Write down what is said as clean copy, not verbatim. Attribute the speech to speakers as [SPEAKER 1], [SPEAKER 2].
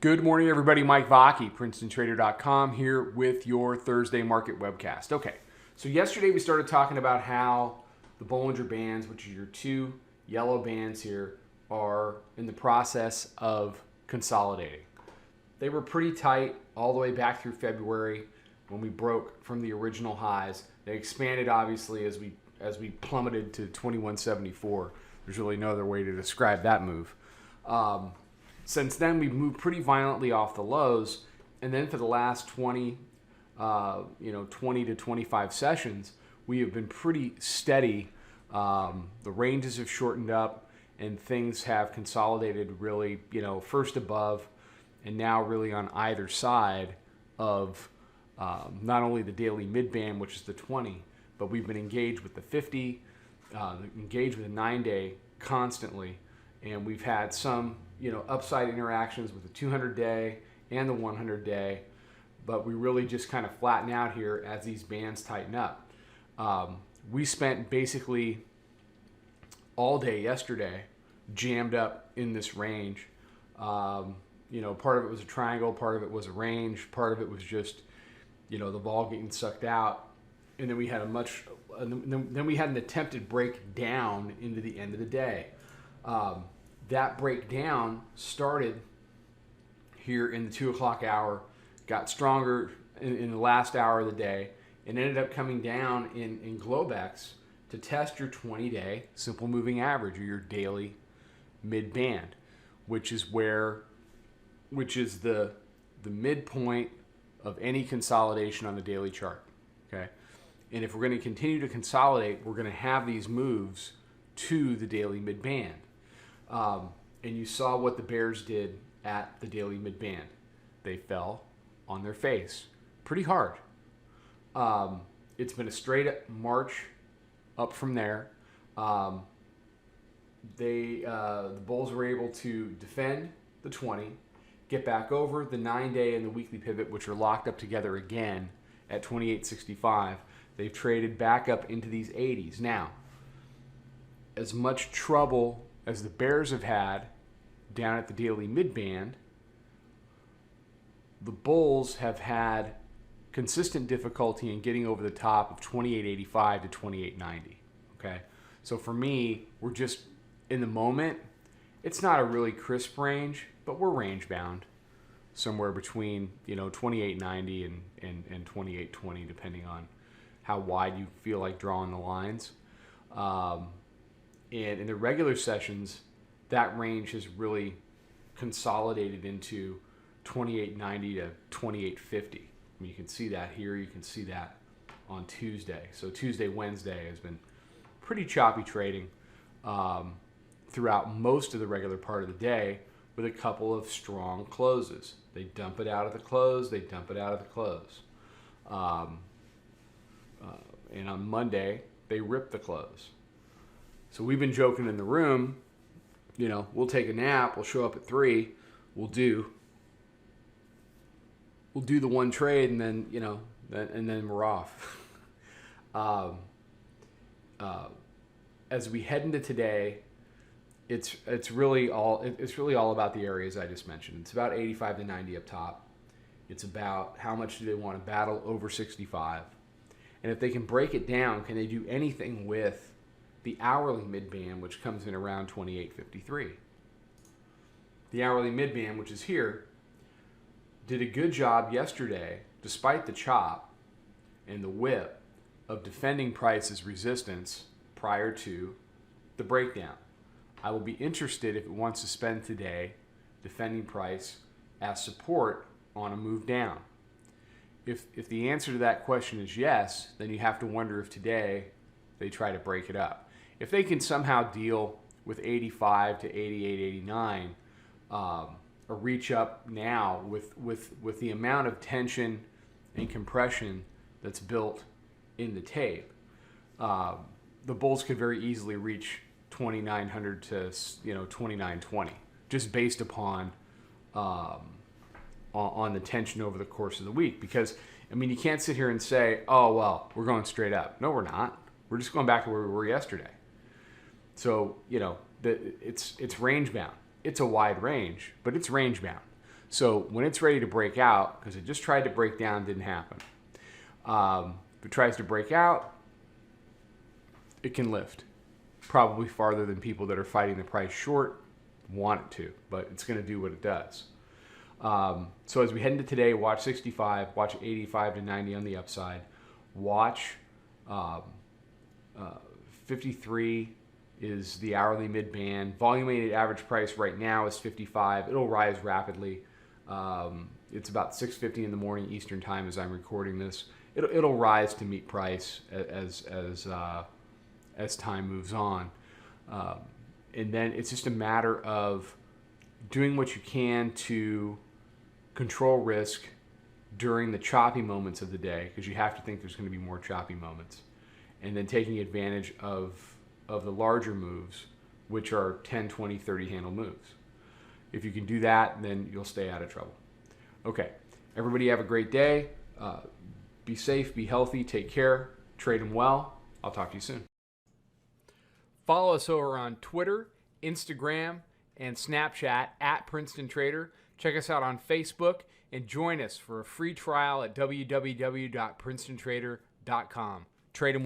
[SPEAKER 1] Good morning, everybody. Mike Vacchi, Princetontrader.com, here with your Thursday market webcast. Okay, so yesterday we started talking about how the Bollinger Bands, which are your two yellow bands here, are in the process of consolidating. They were pretty tight all the way back through February when we broke from the original highs. They expanded, obviously, as we plummeted to 2174. There's really no other way to describe that move. Since then, we've moved pretty violently off the lows, and then for the last 20 to 25 sessions, we have been pretty steady. The ranges have shortened up, and things have consolidated really, first above, and now really on either side of not only the daily mid-band, which is the 20, but we've been engaged with the 50, engaged with the 9-day constantly, and we've had some upside interactions with the 200-day and the 100-day, but we really just kind of flatten out here as these bands tighten up. We spent basically all day yesterday jammed up in this range. Part of it was a triangle, part of it was a range, part of it was just, the vol getting sucked out, and then we had then we had an attempted break down into the end of the day. That breakdown started here in the 2 o'clock hour, got stronger in the last hour of the day, and ended up coming down in Globex to test your 20-day simple moving average, or your daily mid-band, which is the midpoint of any consolidation on the daily chart. Okay, and if we're going to continue to consolidate, we're going to have these moves to the daily mid-band. And you saw what the bears did at the daily mid-band. They fell on their face pretty hard. It's been a straight up march up from there. The bulls were able to defend the 20, get back over the 9-day and the weekly pivot, which are locked up together again at 28.65. They've traded back up into these 80s. Now, as much trouble as the bears have had down at the daily mid-band, the bulls have had consistent difficulty in getting over the top of 28.85 to 28.90. Okay, so for me, we're just in the moment. It's not a really crisp range, but we're range bound somewhere between 28.90 and 28.20, depending on how wide you feel like drawing the lines. And in the regular sessions, that range has really consolidated into 28.90 to 28.50. You can see that here. You can see that on Tuesday. So Tuesday, Wednesday has been pretty choppy trading throughout most of the regular part of the day, with a couple of strong closes. They dump it out at the close. They dump it out at the close. And on Monday, they rip the close. So we've been joking in the room, we'll take a nap, we'll show up at 3, we'll do the one trade, and then, and then we're off. As we head into today, it's really all about the areas I just mentioned. It's about 85 to 90 up top. It's about how much do they want to battle over 65. And if they can break it down, can they do anything with the hourly mid-band, which comes in around 28.53. The hourly mid-band, which is here, did a good job yesterday, despite the chop and the whip, of defending price as resistance prior to the breakdown. I will be interested if it wants to spend today defending price as support on a move down. If the answer to that question is yes, then you have to wonder if today they try to break it up. If they can somehow deal with 85 to 88, 89, a reach up now with the amount of tension and compression that's built in the tape, the bulls could very easily reach 2,900 to 2,920, just based upon on the tension over the course of the week. Because you can't sit here and say, oh well, we're going straight up. No, we're not. We're just going back to where we were yesterday. So, it's range bound. It's a wide range, but it's range bound. So when it's ready to break out, because it just tried to break down, didn't happen. If it tries to break out, it can lift. Probably farther than people that are fighting the price short want it to, but it's going to do what it does. So as we head into today, watch 65, watch 85 to 90 on the upside. Watch 53 is the hourly mid-band. Volume weighted average price right now is 55. It'll rise rapidly. It's about 6:50 in the morning Eastern time as I'm recording this. It'll rise to meet price as time moves on. And then it's just a matter of doing what you can to control risk during the choppy moments of the day, because you have to think there's going to be more choppy moments, and then taking advantage of the larger moves, which are 10, 20, 30 handle moves. If you can do that, then you'll stay out of trouble. Okay, everybody have a great day. Be safe, be healthy, take care, trade them well. I'll talk to you soon. Follow us over on Twitter, Instagram, and Snapchat at Princeton Trader. Check us out on Facebook and join us for a free trial at www.princetontrader.com. Trade them well.